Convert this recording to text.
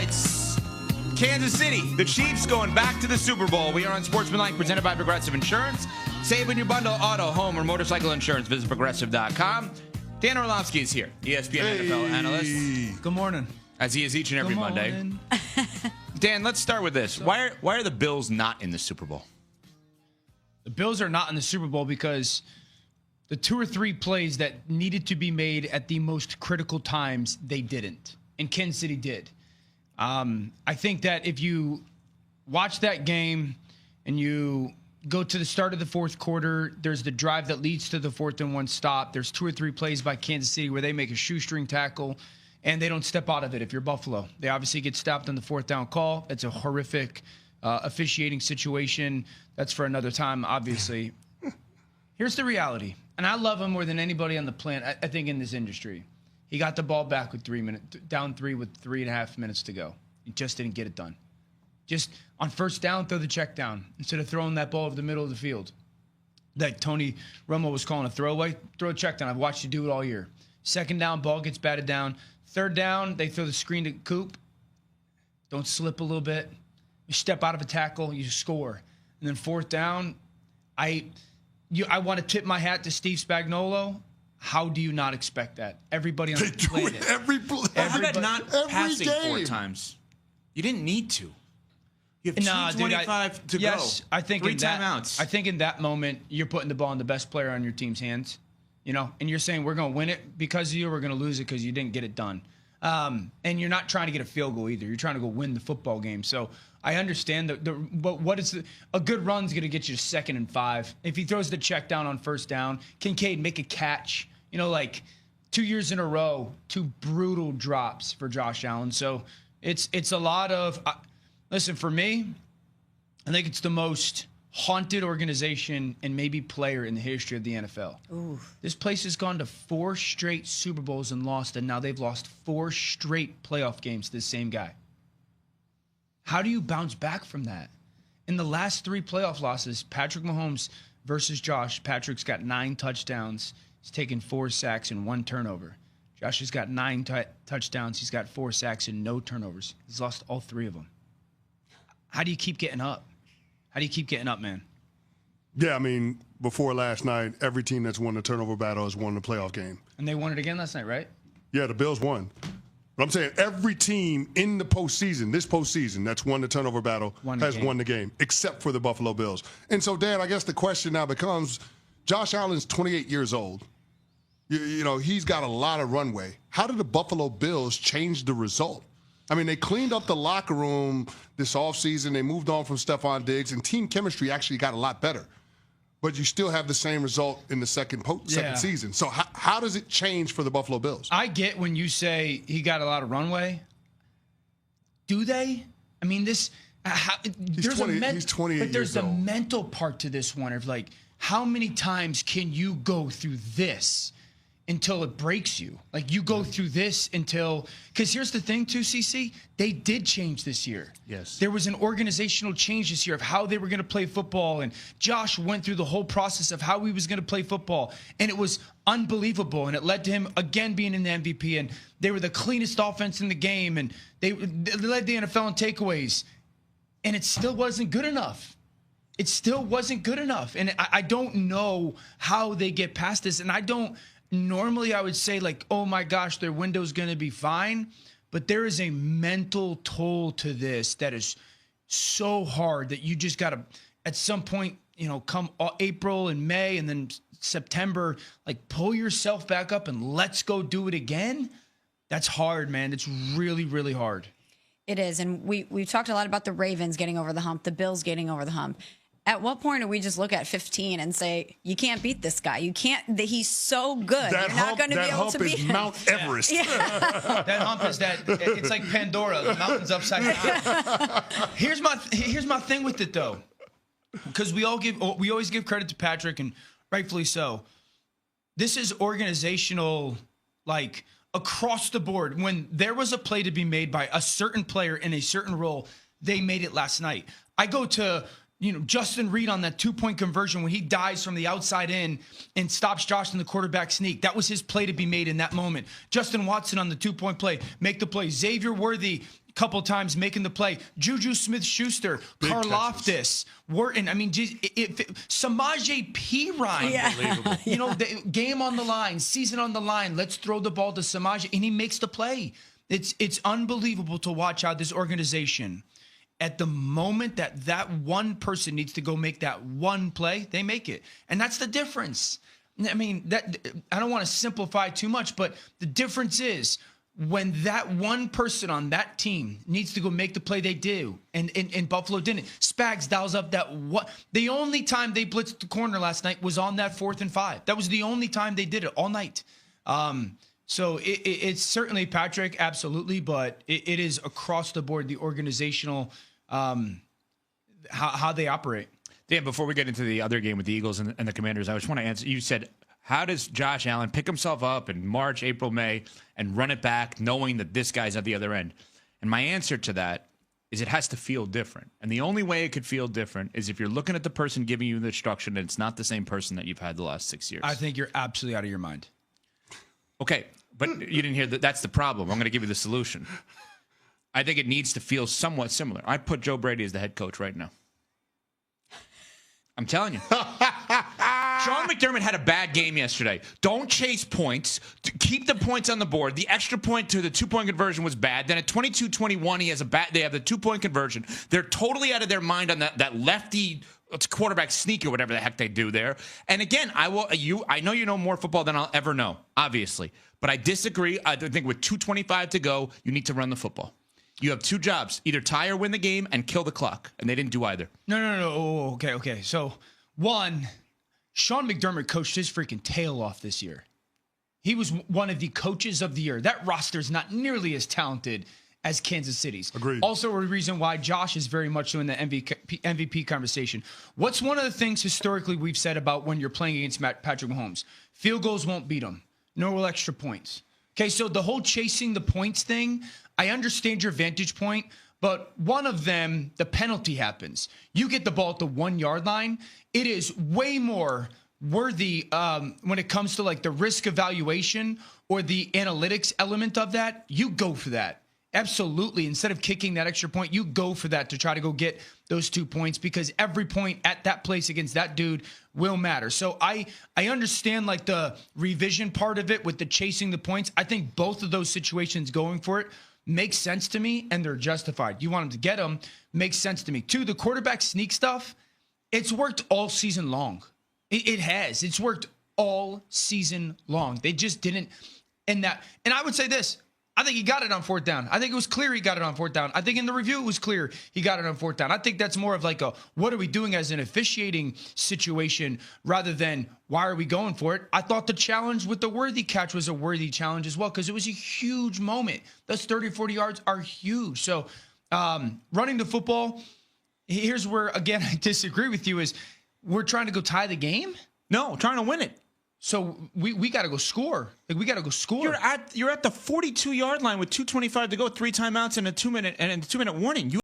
highlights. Kansas City, the Chiefs going back to the Super Bowl. We are on Sportsmanlike, presented by Progressive Insurance. Save when you bundle auto, home, or motorcycle insurance. Visit Progressive.com. Dan Orlovsky is here, ESPN NFL analyst. Good morning. As he is each and every Monday. Dan, let's start with this. Why are the Bills not in the Super Bowl? The Bills are not in the Super Bowl because the 2 or 3 plays that needed to be made at the most critical times, they didn't. And Kansas City did. I think that if you watch that game and you go to the start of the fourth quarter, there's the drive that leads to the 4th and 1 stop. There's 2 or 3 plays by Kansas City where they make a shoestring tackle and they don't step out of it if you're Buffalo. They obviously get stopped on the 4th down call. That's a horrific officiating situation. That's for another time, obviously. Here's the reality, and I love him more than anybody on the planet, I think, in this industry. He got the ball back with 3 minutes, down 3 with 3.5 minutes to go. He just didn't get it done. Just on first down, throw the check down instead of throwing that ball over the middle of the field. Like Tony Romo was calling a throwaway, throw a check down. I've watched you do it all year. 2nd down, ball gets batted down. 3rd down, they throw the screen to Coop. Don't slip a little bit. You step out of a tackle, you score. And then 4th down, I want to tip my hat to Steve Spagnuolo. How do you not expect that? Everybody on the planet. How about not passing 4 times? You didn't need to. You have 2:25 to go. Yes, I think 3 timeouts. I think in that moment, you're putting the ball in the best player on your team's hands. You know, and you're saying we're going to win it because of you, or we're going to lose it because you didn't get it done. And you're not trying to get a field goal either. You're trying to go win the football game. So I understand but what is a good run's going to get you to 2nd and 5. If he throws the check down on 1st down, Kincaid make a catch. You know, like 2 years in a row, 2 brutal drops for Josh Allen. So it's a lot of listen, for me, I think it's the most haunted organization and maybe player in the history of the NFL. Ooh. This place has gone to 4 straight Super Bowls and lost, and now they've lost 4 straight playoff games to the same guy. How do you bounce back from that? In the last 3 playoff losses, Patrick Mahomes versus Josh, Patrick's got 9 touchdowns. He's taken 4 sacks and 1 turnover. Josh has got 9 touchdowns. He's got 4 sacks and no turnovers. He's lost all 3 of them. How do you keep getting up? How do you keep getting up, man? Yeah, I mean, before last night, every team that's won the turnover battle has won the playoff game. And they won it again last night, right? Yeah, the Bills won. But I'm saying every team in the postseason, this postseason, that's won the turnover battle has won the game, except for the Buffalo Bills. And so, Dan, I guess the question now becomes, Josh Allen's 28 years old. You know, he's got a lot of runway. How did the Buffalo Bills change the result? I mean, they cleaned up the locker room this offseason. They moved on from Stephon Diggs, and team chemistry actually got a lot better. But you still have the same result in the second season. So how does it change for the Buffalo Bills? I get when you say he got a lot of runway. Do they? I mean, there's 28 but there's a old. mental part to this one of like, how many times can you go through this until it breaks you? Like you go through this until, because here's the thing too, CC, they did change this year. Yes. There was an organizational change this year of how they were going to play football, and Josh went through the whole process of how he was going to play football, and it was unbelievable, and it led to him again being in the MVP, and they were the cleanest offense in the game, and they led the NFL in takeaways, and it still wasn't good enough. It still wasn't good enough, and I don't know how they get past this, and I don't. Normally, I would say, like, oh, my gosh, their window's going to be fine. But there is a mental toll to this that is so hard that you just got to, at some point, you know, come April and May and then September, like, pull yourself back up and let's go do it again. That's hard, man. It's really, really hard. It is. And we've talked a lot about the Ravens getting over the hump, the Bills getting over the hump. At what point do we just look at 15 and say, you can't beat this guy? You can't. He's so good. You're not going to be able to beat him. Mount Everest. Yeah. That hump is that. It's like Pandora. The mountain's upside down. Here's my thing with it though, because we always give credit to Patrick, and rightfully so. This is organizational, like across the board. When there was a play to be made by a certain player in a certain role, they made it last night. I go to Justin Reed on that 2-point conversion when he dives from the outside in and stops Josh in the quarterback sneak. That was his play to be made in that moment. Justin Watson on the 2-point play, make the play. Xavier Worthy, couple times making the play. Juju Smith-Schuster, Karlaftis, Wharton. I mean, Samaje Perine. Yeah. The game on the line, season on the line. Let's throw the ball to Samaje, and he makes the play. It's unbelievable to watch how this organization, at the moment that one person needs to go make that one play, they make it. And that's the difference. I mean, I don't want to simplify too much, but the difference is when that one person on that team needs to go make the play, they do. And Buffalo didn't. Spags dials up that one. The only time they blitzed the corner last night was on that 4th and 5. That was the only time they did it all night. So it's certainly Patrick, absolutely, but it is across the board, the organizational how they operate. Dan, before we get into the other game with the Eagles and the Commanders, I just want to answer. You said, how does Josh Allen pick himself up in March, April, May, and run it back knowing that this guy's at the other end? And my answer to that is it has to feel different. And the only way it could feel different is if you're looking at the person giving you the instruction and it's not the same person that you've had the last 6 years. I think you're absolutely out of your mind. Okay, but you didn't hear that. That's the problem. I'm going to give you the solution. I think it needs to feel somewhat similar. I put Joe Brady as the head coach right now. I'm telling you. Sean McDermott had a bad game yesterday. Don't chase points. Keep the points on the board. The extra point to the 2-point conversion was bad. Then at 22-21, they have the 2-point conversion. They're totally out of their mind on that lefty quarterback sneak or whatever the heck they do there. And again, I know you know more football than I'll ever know, obviously. But I disagree. I think with 2:25 to go, you need to run the football. You have two jobs, either tie or win the game and kill the clock. And they didn't do either. No. Oh, okay. So, one, Sean McDermott coached his freaking tail off this year. He was one of the coaches of the year. That roster is not nearly as talented as Kansas City's. Agreed. Also a reason why Josh is very much so in the MVP conversation. What's one of the things historically we've said about when you're playing against Patrick Mahomes? Field goals won't beat him. No extra points. Okay, so the whole chasing the points thing, I understand your vantage point, but one of them, the penalty happens. You get the ball at the 1-yard line. It is way more worthy when it comes to like the risk evaluation or the analytics element of that. You go for that. Absolutely. Instead of kicking that extra point, you go for that to try to go get those 2 points because every point at that place against that dude will matter. So I understand like the revision part of it with the chasing the points. I think both of those situations going for it makes sense to me and they're justified. You want them to get them, makes sense to me. 2, the quarterback sneak stuff, it's worked all season long. It has. It's worked all season long. They just didn't. And I would say this. I think he got it on 4th down. I think it was clear he got it on 4th down. I think in the review it was clear he got it on 4th down. I think that's more of like a what are we doing as an officiating situation rather than why are we going for it. I thought the challenge with the Worthy catch was a worthy challenge as well because it was a huge moment. Those 30, 40 yards are huge. So running the football, here's where, again, I disagree with you is we're trying to go tie the game? No, trying to win it. So we got to go score. Like we got to go score. You're at the 42-yard line with 2:25 to go, 3 timeouts and a 2-minute warning.